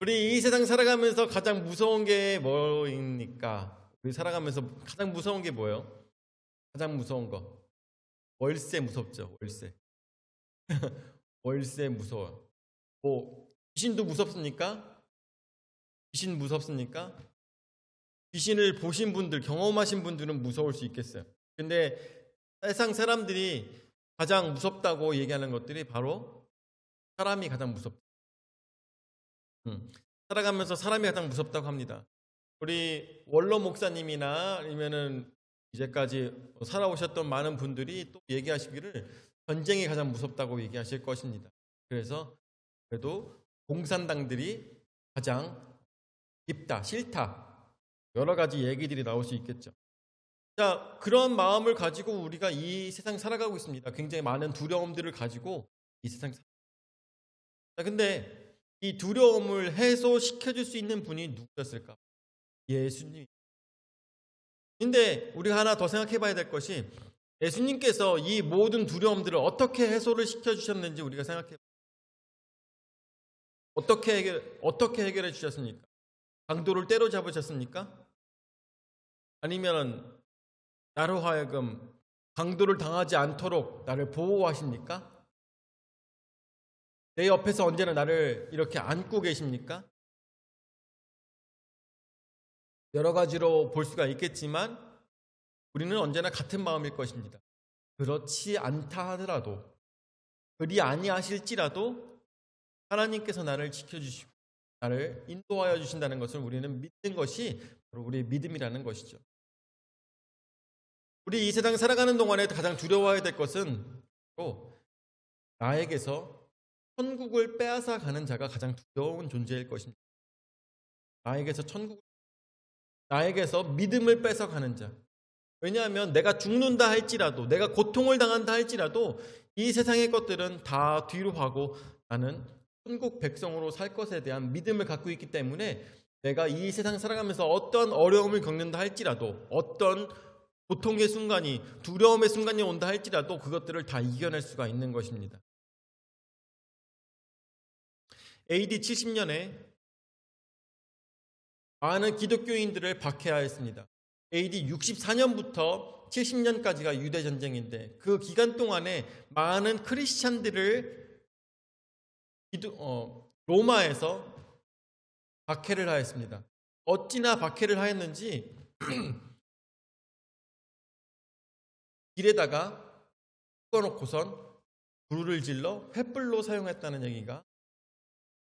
우리 이 세상 살아가면서 가장 무서운 게 뭐입니까? 우리 살아가면서 가장 무서운 게 뭐예요? 가장 무서운 거. 월세 무섭죠, 월세. 월세 무서워요. 뭐, 귀신도 무섭습니까? 귀신 무섭습니까? 귀신을 보신 분들, 경험하신 분들은 무서울 수 있겠어요. 근데 세상 사람들이 가장 무섭다고 얘기하는 것들이 바로 사람이 가장 무섭다. 살아가면서 사람이 가장 무섭다고 합니다. 우리 원로 목사님이나 아니면은 이제까지 살아오셨던 많은 분들이 또 얘기하시기를 전쟁이 가장 무섭다고 얘기하실 것입니다. 그래서 그래도 공산당들이 가장 깊다, 싫다, 여러 가지 얘기들이 나올 수 있겠죠. 자, 그런 마음을 가지고 우리가 이 세상 살아가고 있습니다. 굉장히 많은 두려움들을 가지고 이 세상 자, 근데 이 두려움을 해소시켜줄 수 있는 분이 누구였을까? 예수님. 근데 우리가 하나 더 생각해 봐야 될 것이 예수님께서 이 모든 두려움들을 어떻게 해소를 시켜주셨는지 우리가 생각해 어떻게 해결해 주셨습니까? 강도를 때려잡으셨습니까? 아니면 나로 하여금 강도를 당하지 않도록 나를 보호하십니까? 내 옆에서 언제나 나를 이렇게 안고 계십니까? 여러 가지로 볼 수가 있겠지만 우리는 언제나 같은 마음일 것입니다. 그렇지 않다 하더라도, 그리 아니하실지라도 하나님께서 나를 지켜주시고 나를 인도하여 주신다는 것을 우리는 믿는 것이 바로 우리의 믿음이라는 것이죠. 우리 이 세상 살아가는 동안에 가장 두려워해야 될 것은 바로 나에게서 천국을 빼앗아 가는 자가 가장 두려운 존재일 것입니다. 나에게서 믿음을 뺏어가는 자. 왜냐하면 내가 죽는다 할지라도, 내가 고통을 당한다 할지라도 이 세상의 것들은 다 뒤로 하고 나는 천국 백성으로 살 것에 대한 믿음을 갖고 있기 때문에 내가 이 세상 살아가면서 어떤 어려움을 겪는다 할지라도, 어떤 고통의 순간이, 두려움의 순간이 온다 할지라도 그것들을 다 이겨낼 수가 있는 것입니다. AD 70년에 많은 기독교인들을 박해하였습니다. AD 64년부터 70년까지가 유대전쟁인데 그 기간 동안에 많은 크리스찬들을 로마에서 박해를 하였습니다. 어찌나 박해를 하였는지 길에다가 묶어놓고선 불을 질러 횃불로 사용했다는 얘기가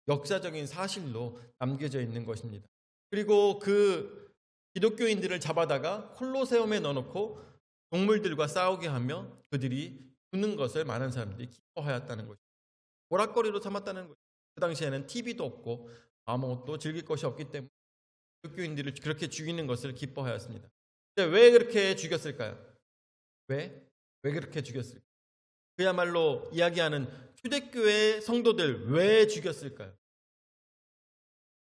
역사적인 사실로 남겨져 있는 것입니다. 그리고 그 기독교인들을 잡아다가 콜로세움에 넣어놓고 동물들과 싸우게 하며 그들이 죽는 것을 많은 사람들이 기뻐하였다는 것입니다. 오락거리로 삼았다는 것입니다. 그 당시에는 TV도 없고 아무것도 즐길 것이 없기 때문에 기독교인들을 그렇게 죽이는 것을 기뻐하였습니다. 근데 왜 그렇게 죽였을까요? 왜 그렇게 죽였을까요? 그야말로 이야기하는 초대교회 성도들 왜 죽였을까요?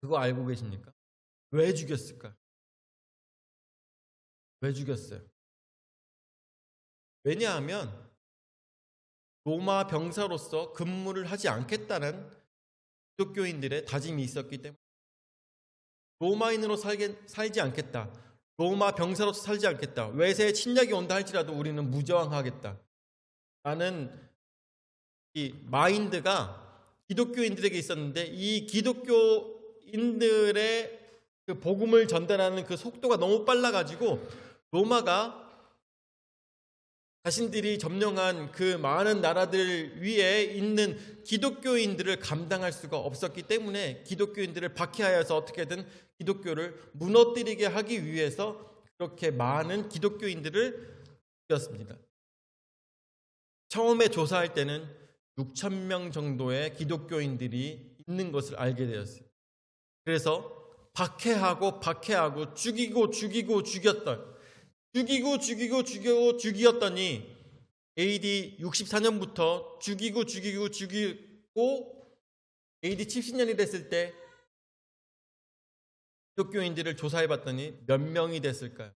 그거 알고 계십니까? 왜 죽였을까? 왜 죽였어요? 왜냐하면 로마 병사로서 근무를 하지 않겠다는 기독교인들의 다짐이 있었기 때문에 로마인으로 살지 않겠다. 로마 병사로서 살지 않겠다. 외세의 침략이 온다 할지라도 우리는 무저항하겠다. 라는 이 마인드가 기독교인들에게 있었는데 이 기독교인들의 그 복음을 전달하는 그 속도가 너무 빨라가지고 로마가 자신들이 점령한 그 많은 나라들 위에 있는 기독교인들을 감당할 수가 없었기 때문에 기독교인들을 박해하여서 어떻게든 기독교를 무너뜨리게 하기 위해서 그렇게 많은 기독교인들을 죽였습니다. 처음에 조사할 때는 6,000명 정도의 기독교인들이 있는 것을 알게 되었어요. 그래서 박해하고 죽이고 죽이었더니 AD 64년부터 죽이고 AD 70년이 됐을 때 기독교인들을 조사해 봤더니 몇 명이 됐을까요?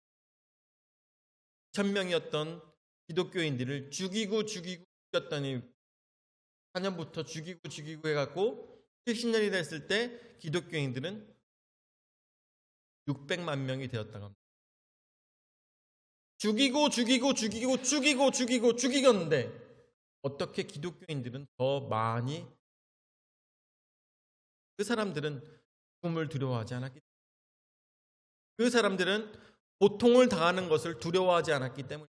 1,000명이었던 기독교인들을 죽이고 죽였더니 4년부터 죽이고 해갖고 70년이 됐을 때 기독교인들은 600만 명이 되었다고 합니다. 죽이는데 어떻게 기독교인들은 더 많이, 그 사람들은 죽음을 두려워하지 않았기 때문에, 그 사람들은 고통을 당하는 것을 두려워하지 않았기 때문에,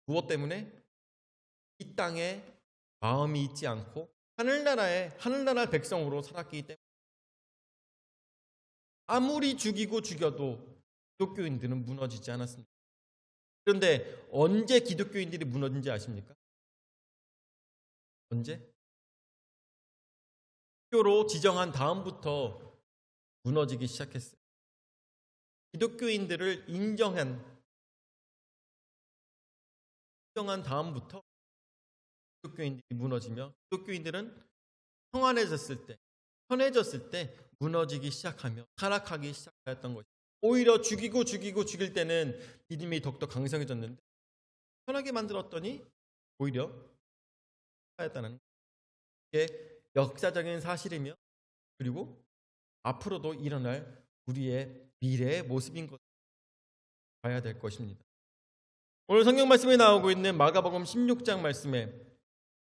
무엇 때문에? 이 땅에 마음이 있지 않고 하늘나라 백성으로 살았기 때문에. 아무리 죽여도 기독교인들은 무너지지 않았습니다. 그런데 언제 기독교인들이 무너진지 아십니까? 언제? 기독교로 지정한 다음부터 무너지기 시작했어요. 기독교인들을 인정한 다음부터 기독교인들이 무너지며, 기독교인들은 평안해졌을 때, 편해졌을 때 무너지기 시작하며 타락하기 시작하였던 것이죠. 오히려 죽일 때는 믿음이 더욱더 강성해졌는데, 편하게 만들었더니 오히려 하였다는, 이게 역사적인 사실이며, 그리고 앞으로도 일어날 우리의 미래의 모습인 것을 봐야 될 것입니다. 오늘 성경 말씀에 나오고 있는 마가복음 16장 말씀에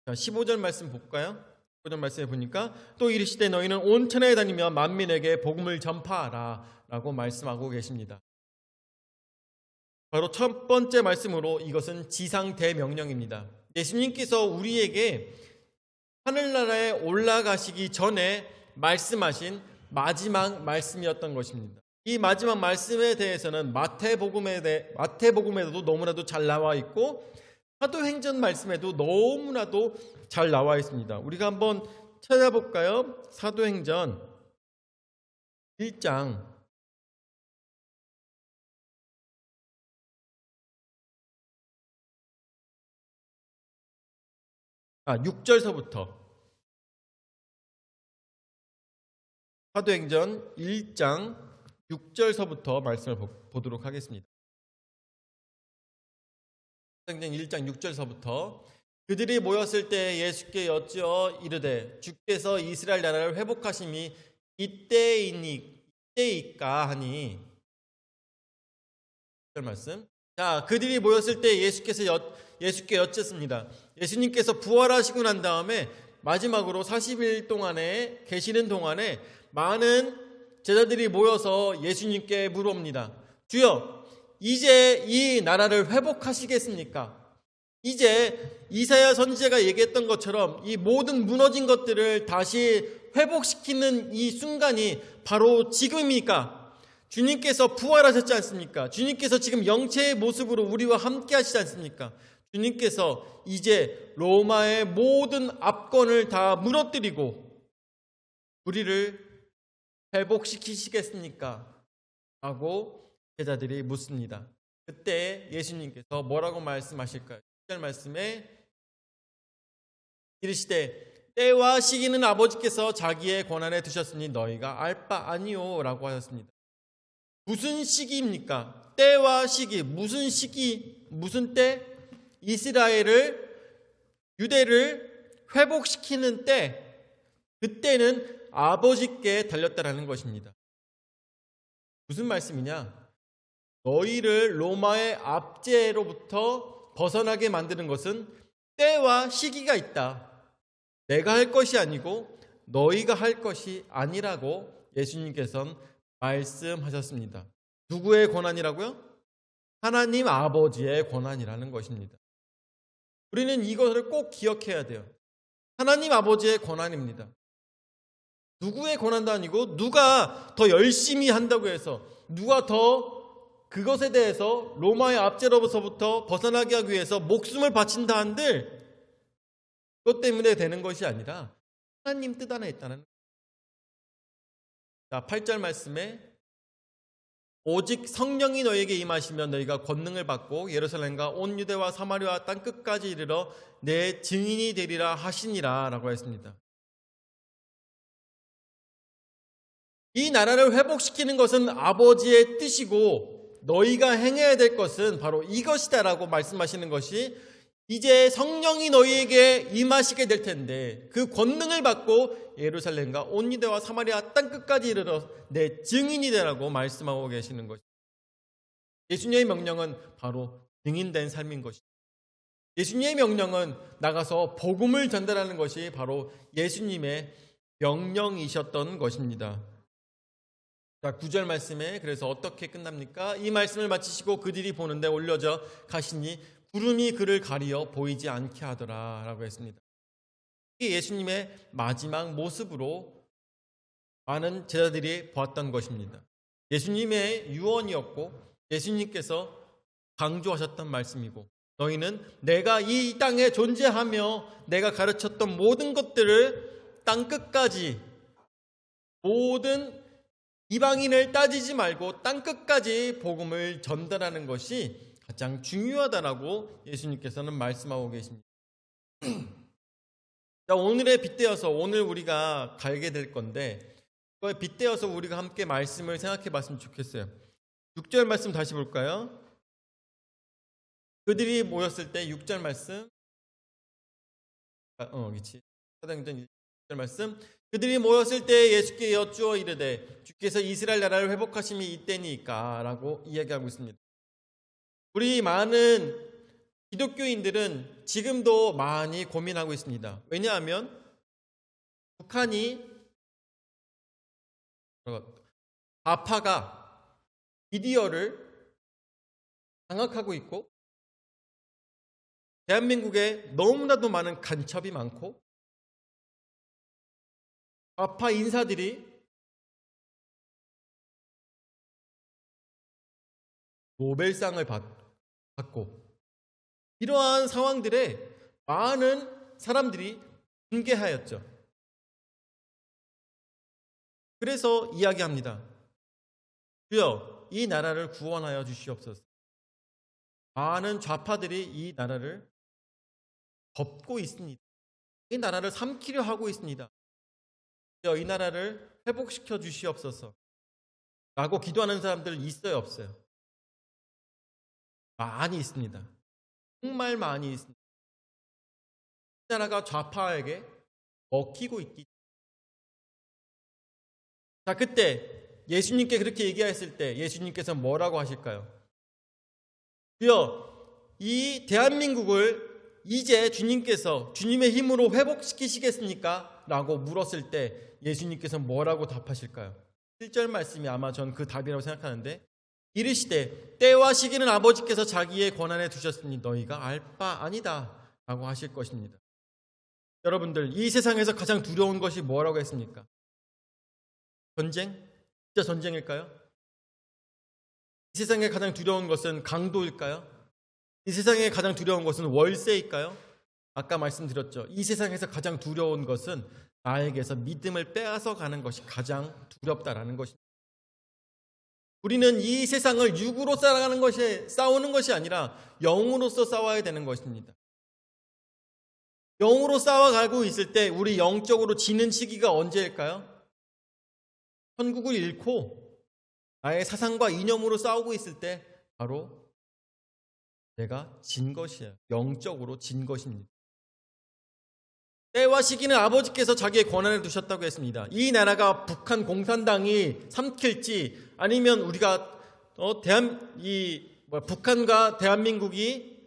15절 말씀 볼까요? 15절 말씀에 보니까 또 이르시되 너희는 온 천하에 다니며 만민에게 복음을 전파하라 라고 말씀하고 계십니다. 바로 첫 번째 말씀으로 이것은 지상 대명령입니다. 예수님께서 우리에게 하늘나라에 올라가시기 전에 말씀하신 마지막 말씀이었던 것입니다. 이 마지막 말씀에 대해서는 마태복음에도 너무나도 잘 나와 있고, 사도행전 말씀에도 너무나도 잘 나와 있습니다. 우리가 한번 찾아볼까요? 사도행전 1장 6절서부터, 사도행전 1장 6절서부터 말씀을 보도록 하겠습니다. 사도행전 1장 6절서부터 그들이 모였을 때 예수께 여쭈어 이르되 주께서 이스라엘 나라를 회복하심이 이때이까 하니. 말씀. 자, 그들이 모였을 때 예수께 여쭙습니다. 예수님께서 부활하시고 난 다음에 마지막으로 40일 동안에 계시는 동안에 많은 제자들이 모여서 예수님께 물어봅니다. 주여, 이제 이 나라를 회복하시겠습니까? 이제 이사야 선지자가 얘기했던 것처럼 이 모든 무너진 것들을 다시 회복시키는 이 순간이 바로 지금입니까? 주님께서 부활하셨지 않습니까? 주님께서 지금 영체의 모습으로 우리와 함께 하시지 않습니까? 주님께서 이제 로마의 모든 압권을 다 무너뜨리고 우리를 회복시키시겠습니까? 라고 제자들이 묻습니다. 그때 예수님께서 뭐라고 말씀하실까요? 1절 말씀에 이르시되 때와 시기는 아버지께서 자기의 권한에 두셨으니 너희가 알 바 아니요 라고 하셨습니다. 무슨 시기입니까? 때와 시기. 무슨 시기? 무슨 때? 유대를 회복시키는 때, 그때는 아버지께 달렸다라는 것입니다. 무슨 말씀이냐? 너희를 로마의 압제로부터 벗어나게 만드는 것은 때와 시기가 있다. 내가 할 것이 아니고 너희가 할 것이 아니라고 예수님께서는 말씀하셨습니다. 누구의 권한이라고요? 하나님 아버지의 권한이라는 것입니다. 우리는 이것을 꼭 기억해야 돼요. 하나님 아버지의 권한입니다. 누구의 권한도 아니고, 누가 더 열심히 한다고 해서, 누가 더 그것에 대해서 로마의 압제로부터 벗어나게 하기 위해서 목숨을 바친다 한들 그것 때문에 되는 것이 아니라 하나님 뜻 안에 있다는. 자, 8절 말씀에 오직 성령이 너희에게 임하시면 너희가 권능을 받고 예루살렘과 온 유대와 사마리아 땅 끝까지 이르러 내 증인이 되리라 하시니라 라고 했습니다. 이 나라를 회복시키는 것은 아버지의 뜻이고 너희가 행해야 될 것은 바로 이것이다 라고 말씀하시는 것이 이제 성령이 너희에게 임하시게 될 텐데 그 권능을 받고 예루살렘과 온 유대와 사마리아 땅끝까지 이르러 내 증인이 되라고 말씀하고 계시는 것입니다. 예수님의 명령은 바로 증인된 삶인 것입니다. 예수님의 명령은 나가서 복음을 전달하는 것이 바로 예수님의 명령이셨던 것입니다. 자, 9절 말씀에 그래서 어떻게 끝납니까? 이 말씀을 마치시고 그들이 보는데 올려져 가시니 구름이 그를 가리어 보이지 않게 하더라 라고 했습니다. 이게 예수님의 마지막 모습으로 많은 제자들이 보았던 것입니다. 예수님의 유언이었고 예수님께서 강조하셨던 말씀이고 너희는 내가 이 땅에 존재하며 내가 가르쳤던 모든 것들을 땅끝까지 모든 이방인을 따지지 말고 땅끝까지 복음을 전달하는 것이 가장 중요하다라고 예수님께서는 말씀하고 계십니다. 자, 오늘의 빗대어서 오늘 우리가 가게 될 건데 그거에 빗대어서 우리가 함께 말씀을 생각해 봤으면 좋겠어요. 6절 말씀 다시 볼까요? 그들이 모였을 때 6절 말씀 그렇지. 사도행전 1절 말씀 그들이 모였을 때 예수께 여쭈어 이르되 주께서 이스라엘 나라를 회복하심이 이때니까 라고 이야기하고 있습니다. 우리 많은 기독교인들은 지금도 많이 고민하고 있습니다. 왜냐하면 북한이 좌파가 미디어를 장악하고 있고 대한민국에 너무나도 많은 간첩이 많고 좌파 인사들이 노벨상을 받고 이러한 상황들에 많은 사람들이 분개하였죠. 그래서 이야기합니다. 주여 이 나라를 구원하여 주시옵소서. 많은 좌파들이 이 나라를 덮고 있습니다. 이 나라를 삼키려 하고 있습니다. 주여 이 나라를 회복시켜 주시옵소서 라고 기도하는 사람들 있어요 없어요? 많이 있습니다. 정말 많이 있습니다. 이 나라가 좌파에게 먹히고 있기. 자, 그때 예수님께 그렇게 얘기했을 때 예수님께서 뭐라고 하실까요? 주여 이 대한민국을 이제 주님께서 주님의 힘으로 회복시키시겠습니까? 라고 물었을 때 예수님께서 뭐라고 답하실까요? 1절 말씀이 아마 전 그 답이라고 생각하는데 이르시되 때와 시기는 아버지께서 자기의 권한에 두셨으니 너희가 알 바 아니다 라고 하실 것입니다. 여러분들 이 세상에서 가장 두려운 것이 뭐라고 했습니까? 전쟁? 진짜 전쟁일까요? 이 세상에 가장 두려운 것은 강도일까요? 이 세상에 가장 두려운 것은 월세일까요? 아까 말씀드렸죠. 이 세상에서 가장 두려운 것은 나에게서 믿음을 빼앗아 가는 것이 가장 두렵다라는 것입니다. 우리는 이 세상을 육으로 싸우는 것이 아니라 영으로서 싸워야 되는 것입니다. 영으로 싸워가고 있을 때 우리 영적으로 지는 시기가 언제일까요? 천국을 잃고 나의 사상과 이념으로 싸우고 있을 때 바로 내가 진 것이에요. 영적으로 진 것입니다. 때와 시기는 아버지께서 자기의 권한을 두셨다고 했습니다. 이 나라가 북한 공산당이 삼킬지 아니면 우리가 북한과 대한민국이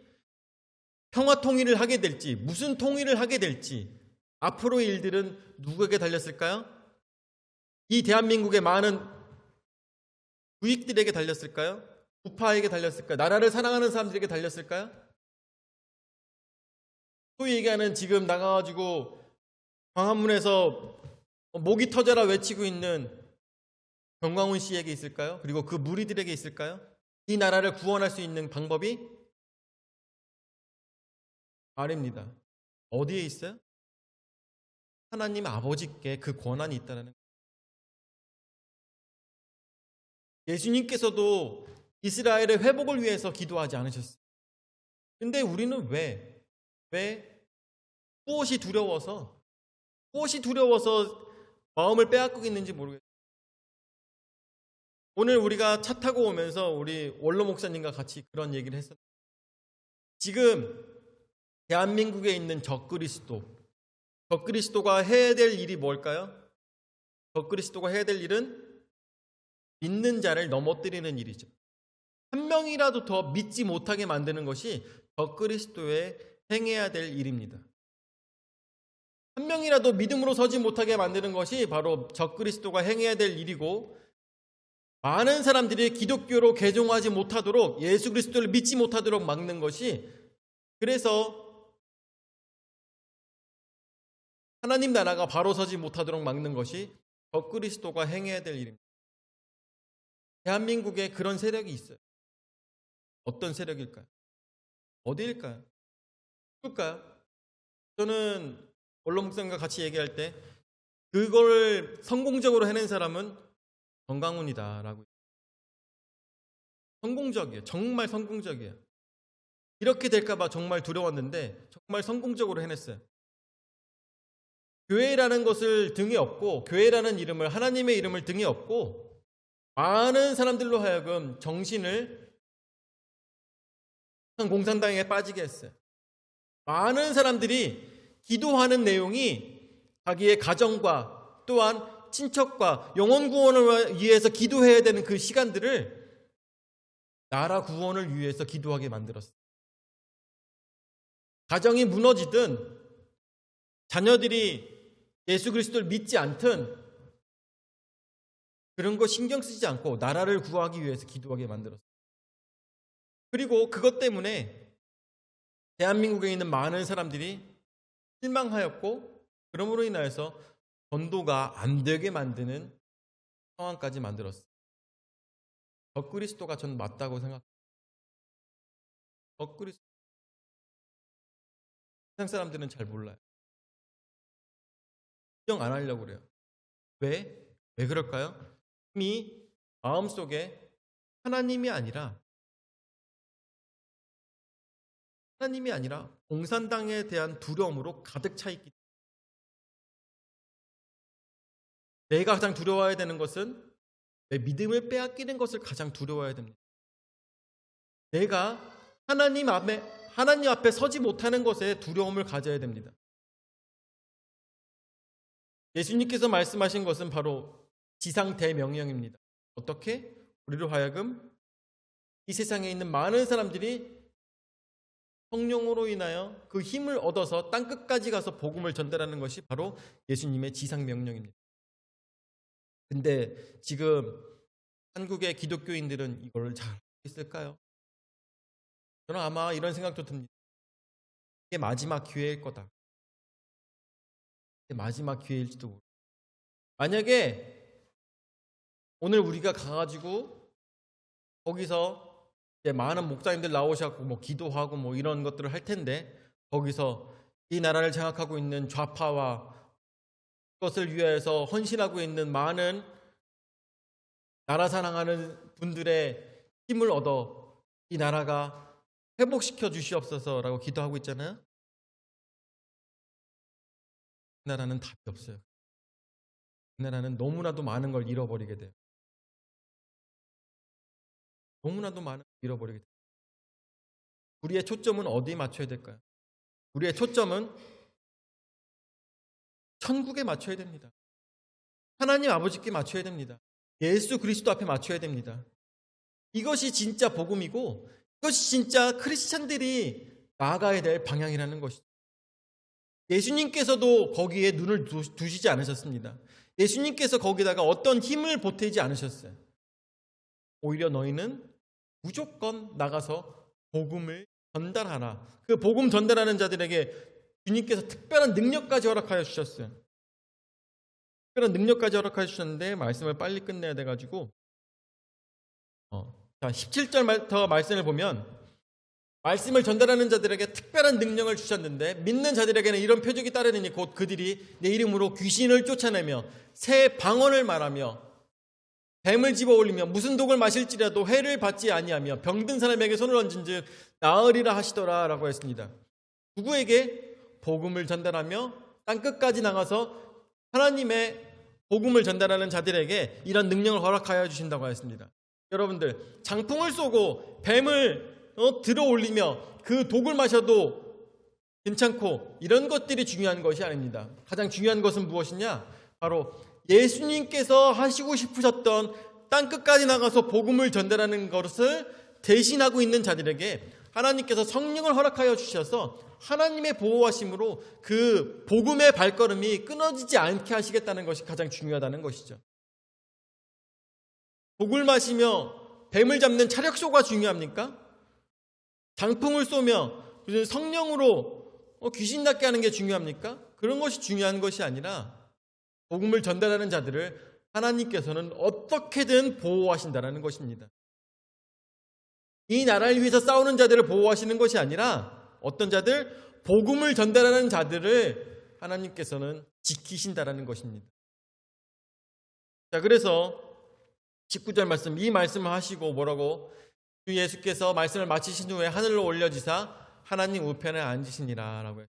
평화 통일을 하게 될지 무슨 통일을 하게 될지 앞으로의 일들은 누구에게 달렸을까요? 이 대한민국의 많은 부익들에게 달렸을까요? 우파에게 달렸을까요? 나라를 사랑하는 사람들에게 달렸을까요? 소위 얘기하는 지금 나가가지고 광화문에서 목이 터져라 외치고 있는 정광훈 씨에게 있을까요? 그리고 그 무리들에게 있을까요? 이 나라를 구원할 수 있는 방법이 아닙니다. 어디에 있어요? 하나님 아버지께 그 권한이 있다는 거예요. 예수님께서도 이스라엘의 회복을 위해서 기도하지 않으셨어요. 근데 우리는 왜 무엇이 두려워서 마음을 빼앗고 있는지 모르겠어요. 오늘 우리가 차 타고 오면서 우리 원로 목사님과 같이 그런 얘기를 했었어요. 지금 대한민국에 있는 적그리스도가 해야 될 일이 뭘까요? 적그리스도가 해야 될 일은 믿는 자를 넘어뜨리는 일이죠. 한 명이라도 더 믿지 못하게 만드는 것이 적그리스도의 행해야 될 일입니다. 한 명이라도 믿음으로 서지 못하게 만드는 것이 바로 적그리스도가 행해야 될 일이고, 많은 사람들이 기독교로 개종하지 못하도록, 예수 그리스도를 믿지 못하도록 막는 것이, 그래서 하나님 나라가 바로 서지 못하도록 막는 것이 적그리스도가 행해야 될 일입니다. 대한민국에 그런 세력이 있어요. 어떤 세력일까요? 어디일까요? 누굴까요? 저는 원로 목사님과 같이 얘기할 때 그걸 성공적으로 해낸 사람은 정강훈이다라고. 성공적이에요. 정말 성공적이에요. 이렇게 될까봐 정말 두려웠는데 정말 성공적으로 해냈어요. 교회라는 것을 등에 업고, 교회라는 이름을, 하나님의 이름을 등에 업고 많은 사람들로 하여금 정신을 공산당에 빠지게 했어요. 많은 사람들이 기도하는 내용이 자기의 가정과 또한 친척과 영혼 구원을 위해서 기도해야 되는 그 시간들을 나라 구원을 위해서 기도하게 만들었어요. 가정이 무너지든 자녀들이 예수 그리스도를 믿지 않든 그런 거 신경 쓰지 않고 나라를 구하기 위해서 기도하게 만들었어요. 그리고 그것 때문에 대한민국에 있는 많은 사람들이 실망하였고, 그러므로 인하여서 전도가 안 되게 만드는 상황까지 만들었어요. 적그리스도가 전 맞다고 생각합니다. 적그리스도. 세상 사람들은 잘 몰라요. 인정 안 하려고 그래요. 왜? 왜 그럴까요? 이미 마음속에 하나님이 아니라 공산당에 대한 두려움으로 가득 차 있기 때문에, 내가 가장 두려워해야 되는 것은 내 믿음을 빼앗기는 것을 가장 두려워해야 됩니다. 내가 하나님 앞에 서지 못하는 것에 두려움을 가져야 됩니다. 예수님께서 말씀하신 것은 바로 지상 대명령입니다. 어떻게? 우리로 하여금 이 세상에 있는 많은 사람들이 성령으로 인하여 그 힘을 얻어서 땅끝까지 가서 복음을 전달하는 것이 바로 예수님의 지상 명령입니다. 근데 지금 한국의 기독교인들은 이걸 잘 알고 있을까요? 저는 아마 이런 생각도 듭니다. 이게 마지막 기회일 거다. 이게 마지막 기회일지도 모르겠어요. 만약에 오늘 우리가 가가지고 거기서 많은 목사님들 나오셔서 기도하고 이런 것들을 할 텐데, 거기서 이 나라를 장악하고 있는 좌파와 그것을 위해서 헌신하고 있는 많은 나라 사랑하는 분들의 힘을 얻어 이 나라가 회복시켜 주시옵소서라고 기도하고 있잖아요. 그 나라는 답이 없어요. 그 나라는 너무나도 많은 걸 잃어버리게 돼요. 너무나도 많은 걸 잃어버리게 돼요. 우리의 초점은 어디에 맞춰야 될까요? 우리의 초점은 천국에 맞춰야 됩니다. 하나님 아버지께 맞춰야 됩니다. 예수 그리스도 앞에 맞춰야 됩니다. 이것이 진짜 복음이고, 이것이 진짜 크리스찬들이 나아가야 될 방향이라는 것이죠. 예수님께서도 거기에 눈을 두시지 않으셨습니다. 예수님께서 거기다가 어떤 힘을 보태지 않으셨어요. 오히려 너희는 무조건 나가서 복음을 전달하라. 그 복음 전달하는 자들에게 주님께서 특별한 능력까지 허락하여 주셨어요. 특별한 능력까지 허락하여 주셨는데 말씀을 빨리 끝내야 돼가지고 17절부터 말씀을 보면, 말씀을 전달하는 자들에게 특별한 능력을 주셨는데 믿는 자들에게는 이런 표적이 따르느니 곧 그들이 내 이름으로 귀신을 쫓아내며 새 방언을 말하며 뱀을 집어올리며 무슨 독을 마실지라도 해를 받지 아니하며 병든 사람에게 손을 얹은즉 나으리라 하시더라 라고 했습니다. 누구에게? 복음을 전달하며 땅끝까지 나가서 하나님의 복음을 전달하는 자들에게 이런 능력을 허락하여 주신다고 했습니다. 여러분들, 장풍을 쏘고 뱀을 들어올리며 그 독을 마셔도 괜찮고 이런 것들이 중요한 것이 아닙니다. 가장 중요한 것은 무엇이냐? 바로 예수님께서 하시고 싶으셨던 땅끝까지 나가서 복음을 전달하는 것을 대신하고 있는 자들에게 하나님께서 성령을 허락하여 주셔서 하나님의 보호하심으로 그 복음의 발걸음이 끊어지지 않게 하시겠다는 것이 가장 중요하다는 것이죠. 독을 마시며 뱀을 잡는 차력소가 중요합니까? 장풍을 쏘며 성령으로 귀신 낫게 하는 게 중요합니까? 그런 것이 중요한 것이 아니라 복음을 전달하는 자들을 하나님께서는 어떻게든 보호하신다는 것입니다. 이 나라를 위해서 싸우는 자들을 보호하시는 것이 아니라 어떤 자들? 복음을 전달하는 자들을 하나님께서는 지키신다는 것입니다. 자, 그래서 19절 말씀, 이 말씀을 하시고 뭐라고? 주 예수께서 말씀을 마치신 후에 하늘로 올려지사 하나님 우편에 앉으시니라 라고 했어요.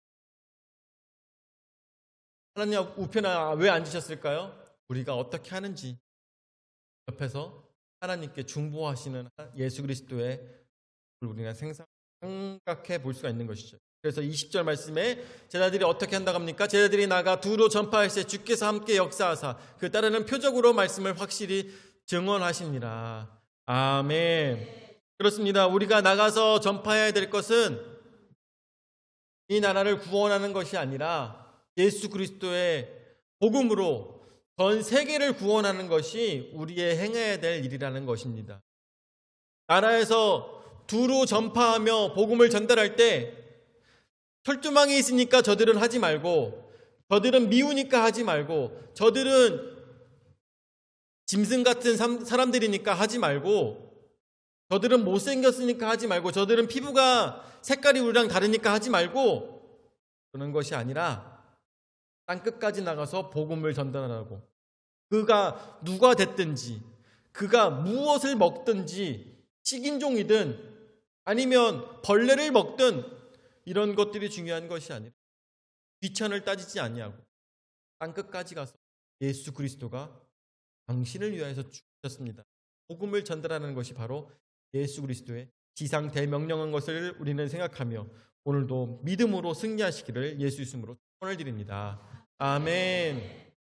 하나님 우편에 왜 앉으셨을까요? 우리가 어떻게 하는지 옆에서 하나님께 중보하시는 예수 그리스도의 우리가 생각해 볼 수가 있는 것이죠. 그래서 20절 말씀에 제자들이 어떻게 한다고 합니까? 제자들이 나가 두로 전파할세 주께서 함께 역사하사 그 따르는 표적으로 말씀을 확실히 증언하시니라. 아멘. 그렇습니다. 우리가 나가서 전파해야 될 것은 이 나라를 구원하는 것이 아니라 예수 그리스도의 복음으로 전 세계를 구원하는 것이 우리의 행해야 될 일이라는 것입니다. 나라에서 두루 전파하며 복음을 전달할 때 철조망이 있으니까 저들은 하지 말고, 저들은 미우니까 하지 말고, 저들은 짐승 같은 사람들이니까 하지 말고, 저들은 못생겼으니까 하지 말고, 저들은 피부가 색깔이 우리랑 다르니까 하지 말고, 그런 것이 아니라 땅끝까지 나가서 복음을 전달하라고. 그가 누가 됐든지, 그가 무엇을 먹든지, 식인종이든 아니면 벌레를 먹든 이런 것들이 중요한 것이 아니라 귀천을 따지지 아니하고 땅끝까지 가서 예수 그리스도가 당신을 위하여서 죽으셨습니다. 복음을 전달하는 것이 바로 예수 그리스도의 지상 대명령인 것을 우리는 생각하며 오늘도 믿음으로 승리하시기를 예수 이름으로 축원을 드립니다. 아멘.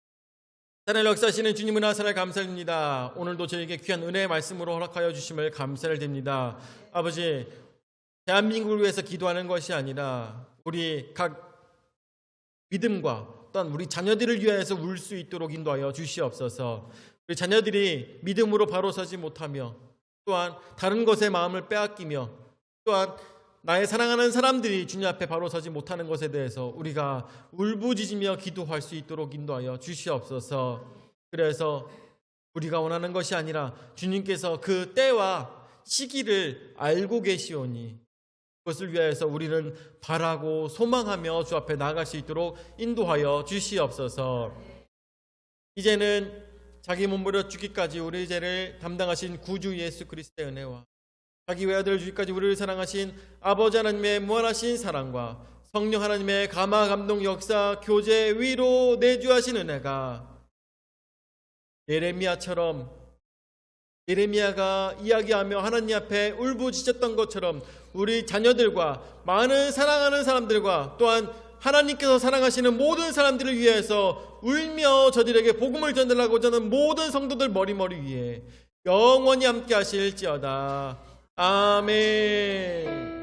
하늘 역사하시는 주님의 나사를 감사드립니다. 오늘도 저에게 귀한 은혜의 말씀으로 허락하여 주심을 감사를 드립니다. 아버지, 대한민국을 위해서 기도하는 것이 아니라 우리 각 믿음과 또한 우리 자녀들을 위하여서 울 수 있도록 인도하여 주시옵소서. 우리 자녀들이 믿음으로 바로 서지 못하며 또한 다른 것에 마음을 빼앗기며 또한 나의 사랑하는 사람들이 주님 앞에 바로 서지 못하는 것에 대해서 우리가 울부짖으며 기도할 수 있도록 인도하여 주시옵소서. 그래서 우리가 원하는 것이 아니라 주님께서 그 때와 시기를 알고 계시오니 그것을 위하여서 우리는 바라고 소망하며 주 앞에 나아갈 수 있도록 인도하여 주시옵소서. 이제는 자기 몸부려 죽기까지 우리 죄를 담당하신 구주 예수 그리스도의 은혜와 자기 외아들 주기까지 우리를 사랑하신 아버지 하나님의 무한하신 사랑과 성령 하나님의 감화 감동 역사 교제 위로 내주하신 은혜가 예레미야가 이야기하며 하나님 앞에 울부짖었던 것처럼 우리 자녀들과 많은 사랑하는 사람들과 또한 하나님께서 사랑하시는 모든 사람들을 위해서 울며 저들에게 복음을 전달하고자 하는 모든 성도들 머리머리 위에 영원히 함께 하실지어다. 아멘.